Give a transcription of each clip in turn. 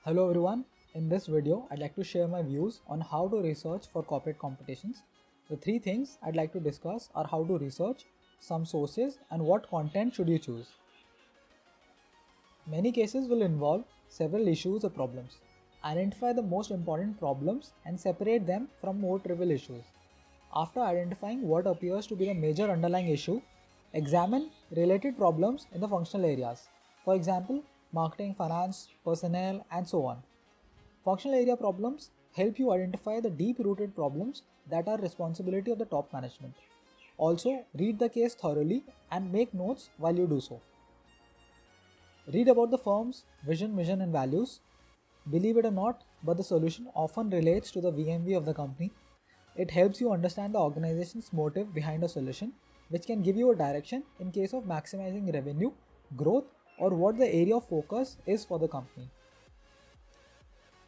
Hello everyone, in this video I'd like to share my views on how to research for corporate competitions. The three things I'd like to discuss are how to research, some sources, and what content should you choose. Many cases will involve several issues or problems. Identify the most important problems and separate them from more trivial issues. After identifying what appears to be the major underlying issue, examine related problems in the functional areas. For example, marketing, finance, personnel, and so on. Functional area problems help you identify the deep-rooted problems that are responsibility of the top management. Also, read the case thoroughly and make notes while you do so. Read about the firm's vision, mission, and values. Believe it or not, but the solution often relates to the VMV of the company. It helps you understand the organization's motive behind a solution, which can give you a direction in case of maximizing revenue, growth, or what the area of focus is for the company.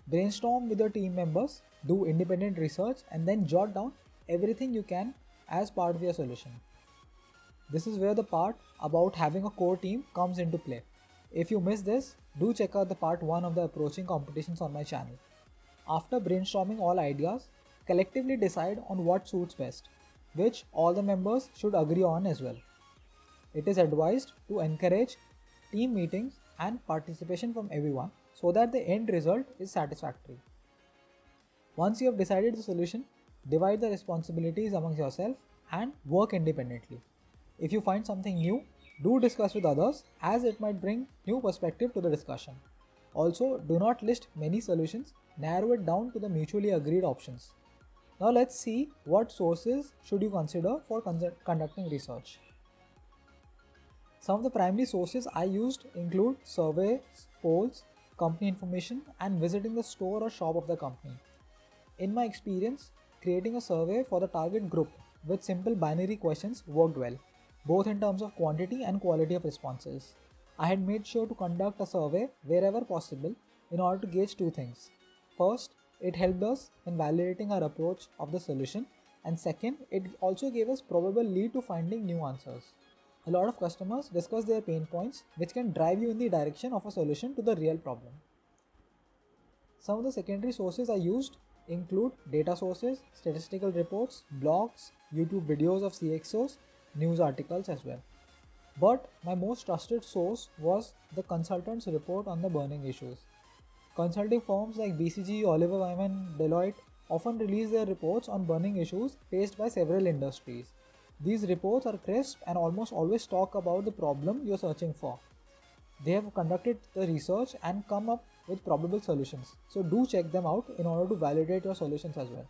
Brainstorm with your team members, do independent research, and then jot down everything you can as part of your solution. This is where the part about having a core team comes into play. If you missed this, do check out the part 1 of the approaching competitions on my channel. After brainstorming all ideas, collectively decide on what suits best, which all the members should agree on as well. It is advised to encourage team meetings and participation from everyone so that the end result is satisfactory. Once you have decided the solution, divide the responsibilities amongst yourself and work independently. If you find something new, do discuss with others as it might bring new perspective to the discussion. Also, do not list many solutions, narrow it down to the mutually agreed options. Now let's see what sources should you consider for conducting research. Some of the primary sources I used include surveys, polls, company information, and visiting the store or shop of the company. In my experience, creating a survey for the target group with simple binary questions worked well, both in terms of quantity and quality of responses. I had made sure to conduct a survey wherever possible in order to gauge two things. First, it helped us in validating our approach of the solution, and second, it also gave us probable lead to finding new answers. A lot of customers discuss their pain points, which can drive you in the direction of a solution to the real problem. Some of the secondary sources I used include data sources, statistical reports, blogs, YouTube videos of CXOs, news articles as well. But my most trusted source was the consultant's report on the burning issues. Consulting firms like BCG, Oliver Wyman, Deloitte often release their reports on burning issues faced by several industries. These reports are crisp and almost always talk about the problem you're searching for. They have conducted the research and come up with probable solutions, so do check them out in order to validate your solutions as well.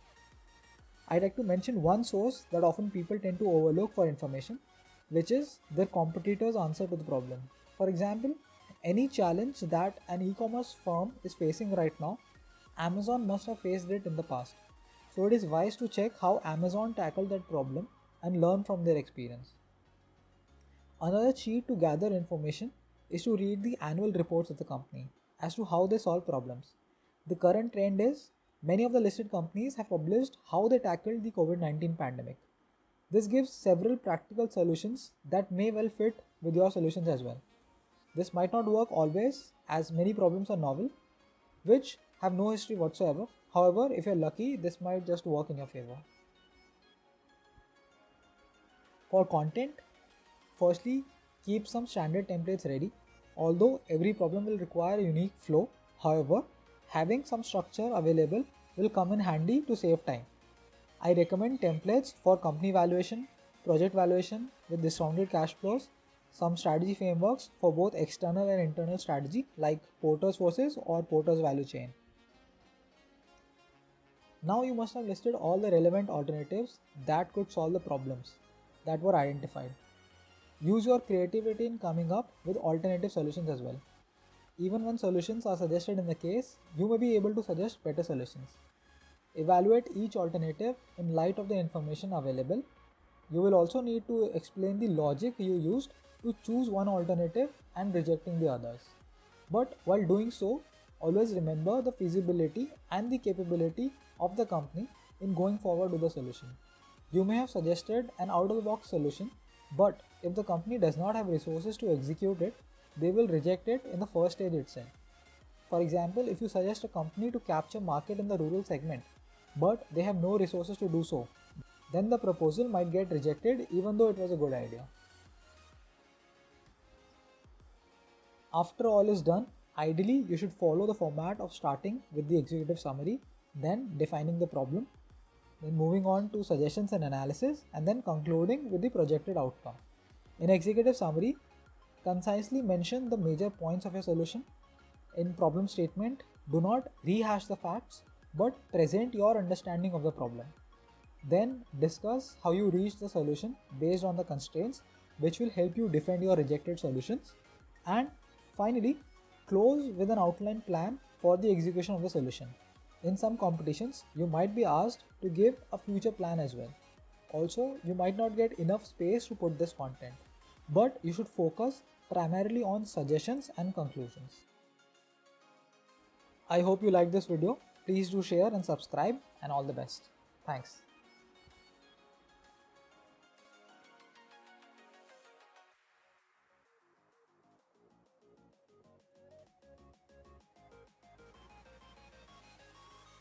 I'd like to mention one source that often people tend to overlook for information, which is their competitors' answer to the problem. For example, any challenge that an e-commerce firm is facing right now, Amazon must have faced it in the past. So it is wise to check how Amazon tackled that problem and learn from their experience. Another cheat to gather information is to read the annual reports of the company as to how they solve problems. The current trend is many of the listed companies have published how they tackled the COVID-19 pandemic. This gives several practical solutions that may well fit with your solutions as well. This might not work always as many problems are novel, which have no history whatsoever. However, if you're lucky, this might just work in your favor. For content, firstly, keep some standard templates ready. Although every problem will require a unique flow, however, having some structure available will come in handy to save time. I recommend templates for company valuation, project valuation with discounted cash flows, some strategy frameworks for both external and internal strategy like Porter's Forces or Porter's Value Chain. Now you must have listed all the relevant alternatives that could solve the problems that were identified. Use your creativity in coming up with alternative solutions as well. Even when solutions are suggested in the case, you may be able to suggest better solutions. Evaluate each alternative in light of the information available. You will also need to explain the logic you used to choose one alternative and rejecting the others. But while doing so, always remember the feasibility and the capability of the company in going forward with the solution. You may have suggested an out-of-the-box solution, but if the company does not have resources to execute it, they will reject it in the first stage itself. For example, if you suggest a company to capture market in the rural segment, but they have no resources to do so, then the proposal might get rejected even though it was a good idea. After all is done, ideally you should follow the format of starting with the executive summary, then defining the problem, then moving on to suggestions and analysis, and then concluding with the projected outcome. In executive summary, concisely mention the major points of your solution. In problem statement, do not rehash the facts, but present your understanding of the problem. Then discuss how you reach the solution based on the constraints, which will help you defend your rejected solutions. And finally, close with an outline plan for the execution of the solution. In some competitions, you might be asked to give a future plan as well. Also, you might not get enough space to put this content, but you should focus primarily on suggestions and conclusions. I hope you liked this video. Please do share and subscribe, and all the best. Thanks.